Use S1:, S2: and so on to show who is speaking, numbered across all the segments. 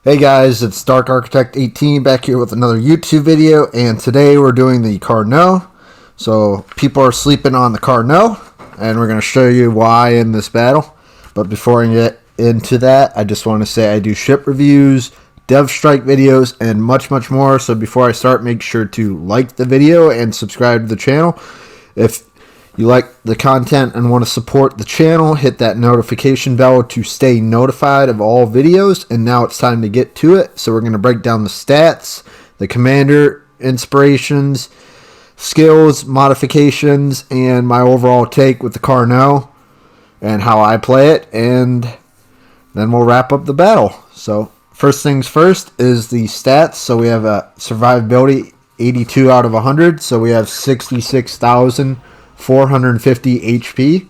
S1: Hey guys, it's Dark Architect 18 back here with another YouTube video, and today we're doing the Carnot. So people are sleeping on the Carnot, and we're going to show you why in this battle. But before I get into that, I just want to say I do ship reviews, dev strike videos, and much more. So before I start, make sure to like the video and subscribe to the channel. If you like the content and want to support the channel, hit that notification bell to stay notified of all videos. And now it's time to get to it. So we're going to break down the stats, the commander inspirations, skills, modifications, and my overall take with the Carnot and how I play it. And then we'll wrap up the battle. So first things first is the stats. So we have a survivability 82 out of 100. So we have 66,450 HP,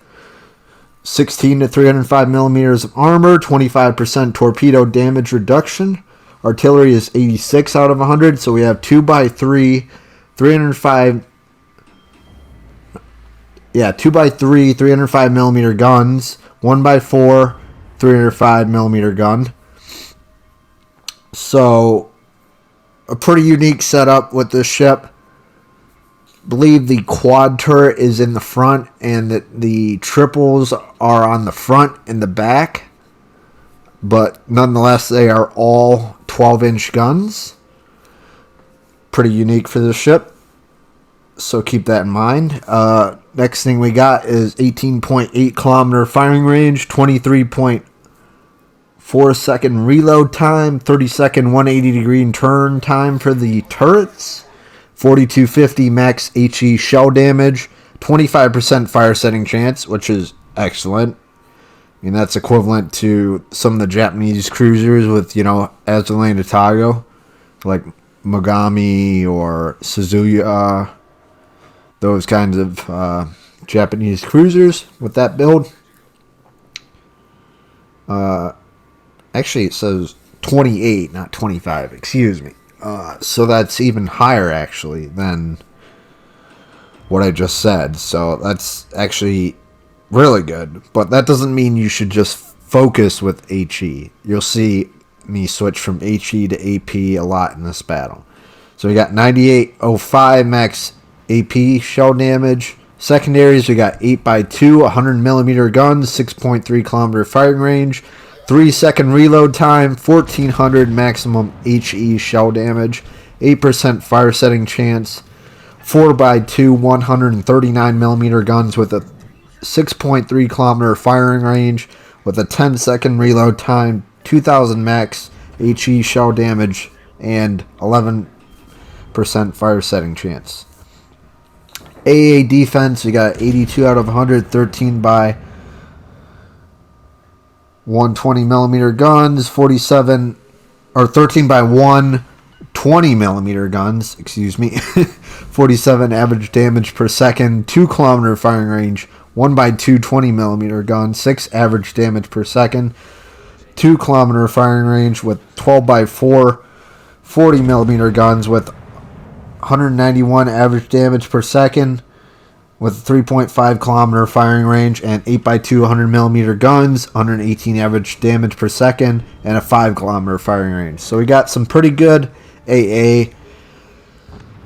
S1: 16 to 305 millimeters of armor, 25% torpedo damage reduction. Artillery is 86 out of 100, so we have 2x3, 305. Yeah, 2x3, 305 millimeter guns, 1x4, 305 millimeter gun. So a pretty unique setup with this ship. Believe the quad turret is in the front and that the triples are on the front and the back, but nonetheless they are all 12-inch guns. Pretty unique for this ship, so keep that in mind. Next thing we got is 18.8 kilometer firing range, 23.4 second reload time, 30 second 180 degree turn time for the turrets, 4250 max HE shell damage, 25% fire setting chance, which is excellent. I mean, that's equivalent to some of the Japanese cruisers with, Azulane and Tago, like Mogami or Suzuya, those kinds of Japanese cruisers with that build. Actually, it says 28, not 25, excuse me. So that's even higher, actually, than what I just said. So that's actually really good. But that doesn't mean you should just focus with HE. You'll see me switch from HE to AP a lot in this battle. So we got 9805 max AP shell damage. Secondaries, we got 8x2, 100 millimeter guns, 6.3 kilometer firing range, 3 second reload time, 1400 maximum HE shell damage, 8% fire setting chance, 4x2 139 millimeter guns with a 6.3 kilometer firing range with a 10 second reload time, 2000 max HE shell damage, and 11% fire setting chance. AA defense, we got 82 out of 100, 13 by 120 millimeter guns, 13 by 120 millimeter guns, 47 average damage per second, 2 kilometer firing range, 1 by 2 20 millimeter gun, 6 average damage per second, 2 kilometer firing range with 12 by 4 40 millimeter guns with 191 average damage per second, with 3.5 kilometer firing range, and 8x2 100 millimeter guns, 118 average damage per second, and a 5 kilometer firing range. So we got some pretty good AA.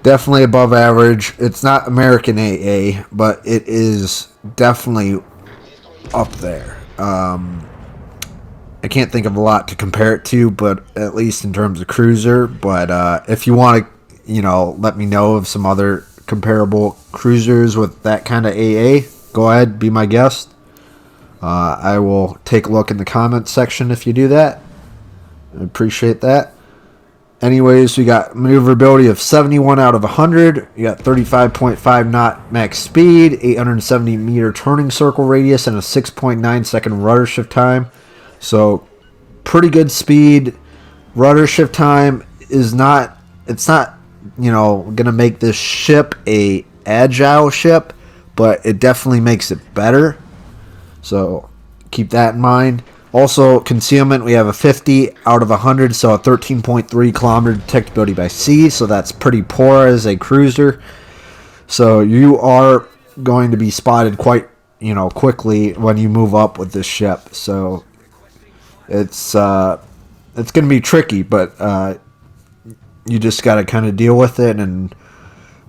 S1: Definitely above average. It's not American AA, but it is definitely up there. I can't think of a lot to compare it to, but at least in terms of cruiser. But if you want to, let me know of some other comparable cruisers with that kind of AA, go ahead, be my guest. I will take a look in the comments section if you do that. I appreciate that. Anyways, we got maneuverability of 71 out of 100. You got 35.5 knot max speed, 870 meter turning circle radius, and a 6.9 second rudder shift time. So pretty good speed. Rudder shift time is not, it's not, gonna make this ship a agile ship, but it definitely makes it better. So keep that in mind. Also, concealment, we have a 50 out of 100, so a 13.3 kilometer detectability by sea, so that's pretty poor as a cruiser. So you are going to be spotted quite, quickly when you move up with this ship. So it's it's going to be tricky, but you just got to kind of deal with it and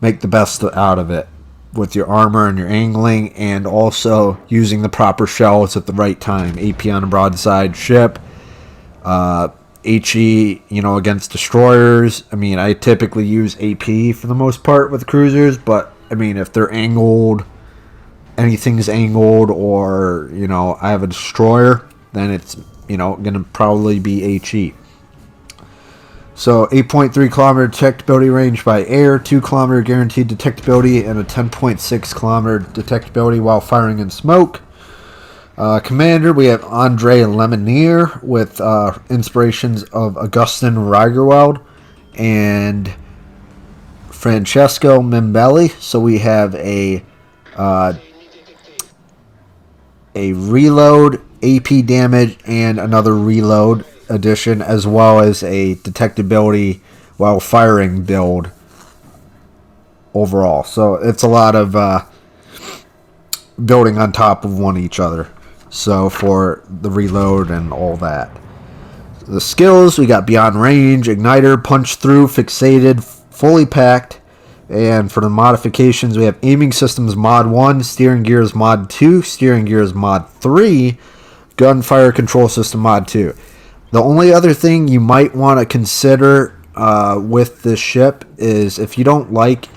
S1: make the best out of it with your armor and your angling, and also using the proper shells at the right time. AP on a broadside ship, HE, against destroyers. I mean, I typically use AP for the most part with cruisers, but I mean, if they're angled, anything's angled, or I have a destroyer, then it's gonna probably be HE. So 8.3 kilometer detectability range by air, 2 kilometer guaranteed detectability, and a 10.6 kilometer detectability while firing in smoke. Commander, we have Andre Lemonier with inspirations of Augustin Reigerwald and Francesco Mimbelli. So we have a reload, AP damage, and another reload addition, as well as a detectability while firing build overall. So it's a lot of building on top of one each other. So for the reload and all that. The skills, we got Beyond Range, Igniter, Punch Through, Fixated, Fully Packed. And for the modifications, we have Aiming Systems Mod 1, Steering Gears Mod 2, Steering Gears Mod 3, Gunfire Control System Mod 2. The only other thing you might want to consider with this ship is if you don't like,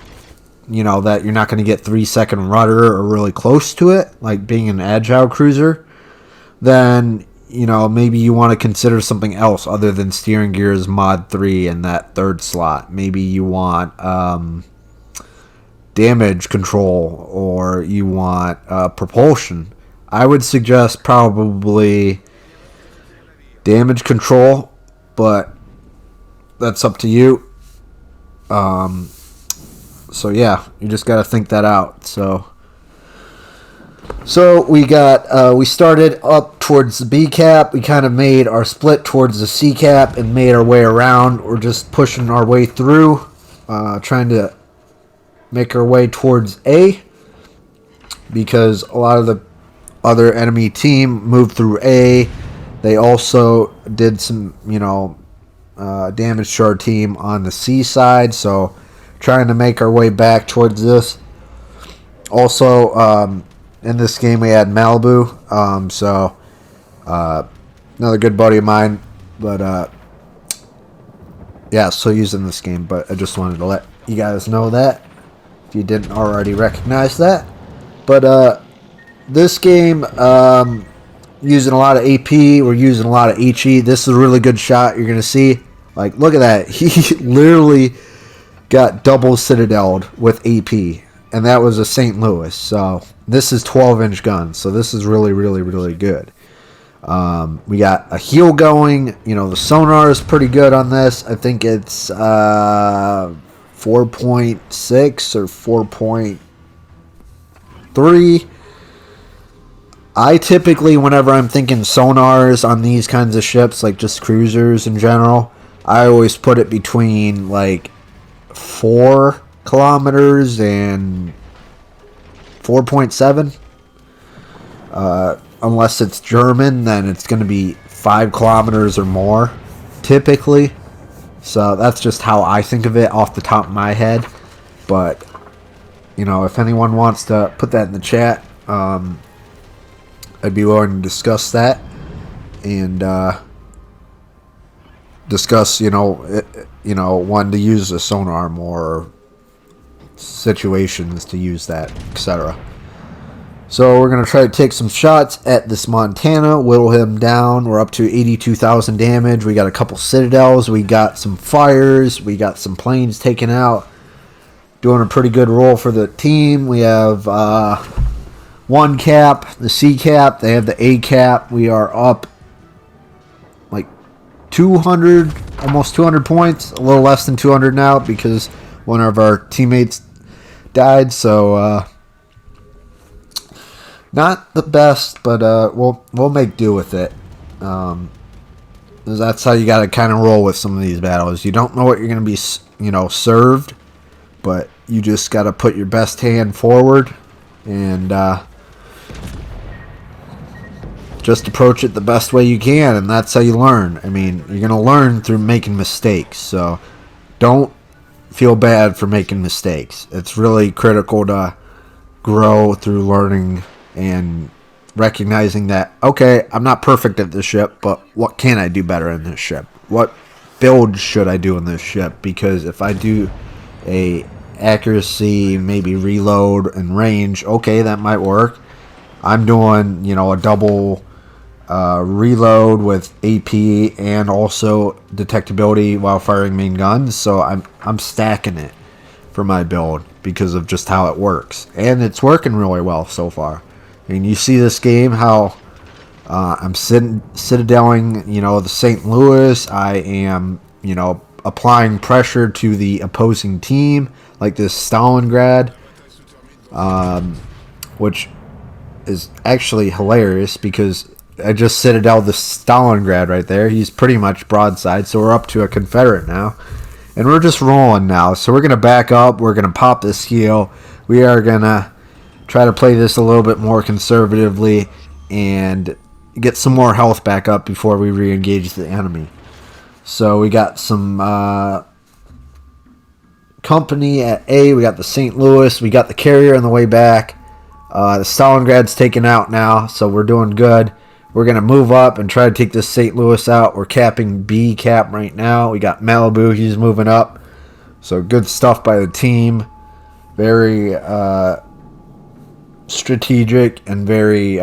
S1: that you're not going to get 3-second rudder or really close to it, like being an agile cruiser, then, maybe you want to consider something else other than Steering Gears Mod 3 in that third slot. Maybe you want damage control, or you want propulsion. I would suggest probably damage control, but that's up to you. So yeah, you just got to think that out. So we got we started up towards the B cap. We kind of made our split towards the C cap and made our way around. We're just pushing our way through, trying to make our way towards A, because a lot of the other enemy team moved through A. They also did some, damage to our team on the C side, so trying to make our way back towards this. Also, in this game we had Malibu, another good buddy of mine, but yeah, still using this game, but I just wanted to let you guys know that, if you didn't already recognize that. But this game, using a lot of AP, we're using a lot of HE. This is a really good shot. You're going to see, like, look at that. He literally got double citadeled with AP, and that was a St. Louis. So this is 12-inch guns, so this is really, really, really good. We got a heel going. The sonar is pretty good on this. I think it's 4.6 or 4.3. I typically, whenever I'm thinking sonars on these kinds of ships, like just cruisers in general, I always put it between like 4 kilometers and 4.7. Unless it's German, then it's going to be 5 kilometers or more, typically. So that's just how I think of it off the top of my head. But, if anyone wants to put that in the chat, I'd be willing to discuss that and discuss, when to use a sonar more, situations to use that, etc. So we're going to try to take some shots at this Montana, whittle him down. We're up to 82,000 damage. We got a couple citadels. We got some fires. We got some planes taken out. Doing a pretty good roll for the team. We have 1 cap, the C cap. They have the A cap. We are up like 200, almost 200 points. A little less than 200 now because one of our teammates died. So not the best, but we'll make do with it. That's how you got to kind of roll with some of these battles. You don't know what you're going to be, served, but you just got to put your best hand forward and just approach it the best way you can, and that's how you learn. I mean, you're going to learn through making mistakes, so don't feel bad for making mistakes. It's really critical to grow through learning and recognizing that, okay, I'm not perfect at this ship, but what can I do better in this ship? What build should I do in this ship? Because if I do a accuracy, maybe reload and range, okay, that might work. I'm doing, a double reload with AP and also detectability while firing main guns, so I'm stacking it for my build because of just how it works, and it's working really well so far. I mean, you see this game how I'm citadeling, the St. Louis. I am, applying pressure to the opposing team, like this Stalingrad, which is actually hilarious because I just citadel the Stalingrad right there. He's pretty much broadside, so we're up to a Confederate now. And we're just rolling now. So we're going to back up. We're going to pop this heel. We are going to try to play this a little bit more conservatively and get some more health back up before we re-engage the enemy. So we got some company at A. We got the St. Louis. We got the carrier on the way back. The Stalingrad's taken out now, so we're doing good. We're going to move up and try to take this St. Louis out. We're capping B cap right now. We got Malibu. He's moving up. So good stuff by the team. Very strategic and very,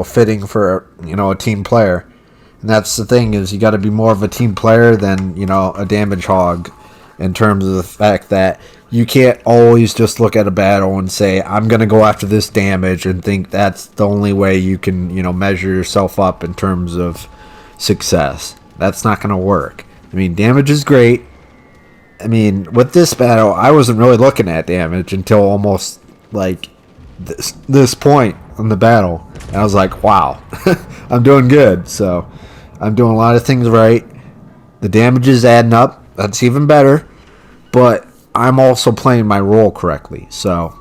S1: fitting for, a team player. And that's the thing, is you got to be more of a team player than, a damage hog, in terms of the fact that you can't always just look at a battle and say, I'm going to go after this damage, and think that's the only way you can, measure yourself up in terms of success. That's not going to work. I mean, damage is great. I mean, with this battle, I wasn't really looking at damage until almost, like, this point in the battle. And I was like, wow, I'm doing good. So, I'm doing a lot of things right. The damage is adding up. That's even better. But I'm also playing my role correctly, so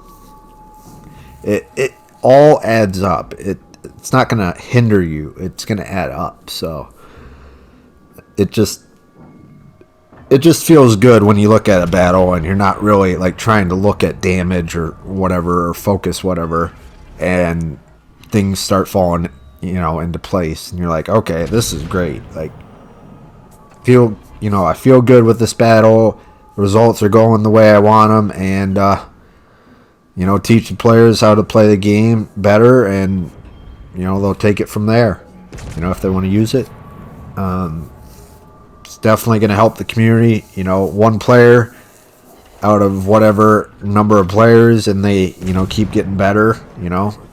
S1: it all adds up. It's not going to hinder you. It's going to add up. So it just feels good when you look at a battle and you're not really like trying to look at damage or whatever, or focus whatever, and things start falling, into place, and you're like, okay, this is great. Like, I feel good with this battle. Results are going the way I want them, and teach the players how to play the game better, and they'll take it from there. If they want to use it, it's definitely going to help the community. One player out of whatever number of players, and they keep getting better.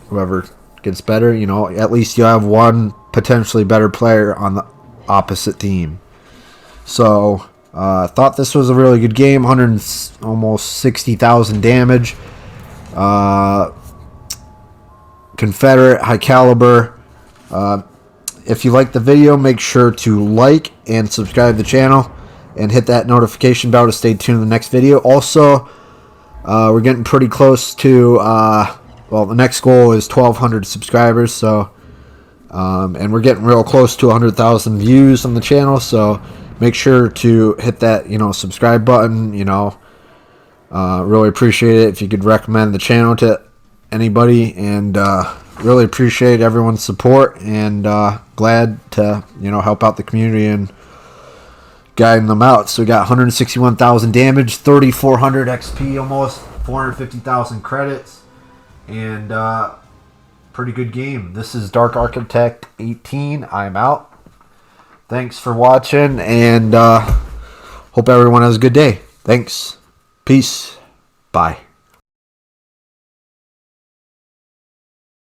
S1: Whoever gets better, at least you have one potentially better player on the opposite team. So. I thought this was a really good game. Almost 60,000 damage. Confederate, high caliber. If you like the video, make sure to like and subscribe to the channel, and hit that notification bell to stay tuned to the next video. Also, we're getting pretty close to, the next goal is 1,200 subscribers. So, and we're getting real close to 100,000 views on the channel. So, make sure to hit that, subscribe button. Really appreciate it if you could recommend the channel to anybody, and really appreciate everyone's support, and glad to, help out the community and guiding them out. So we got 161,000 damage, 3,400 XP, almost 450,000 credits, and pretty good game. This is Dark Architect 18. I'm out. Thanks for watching, and hope everyone has a good day. Thanks. Peace. Bye.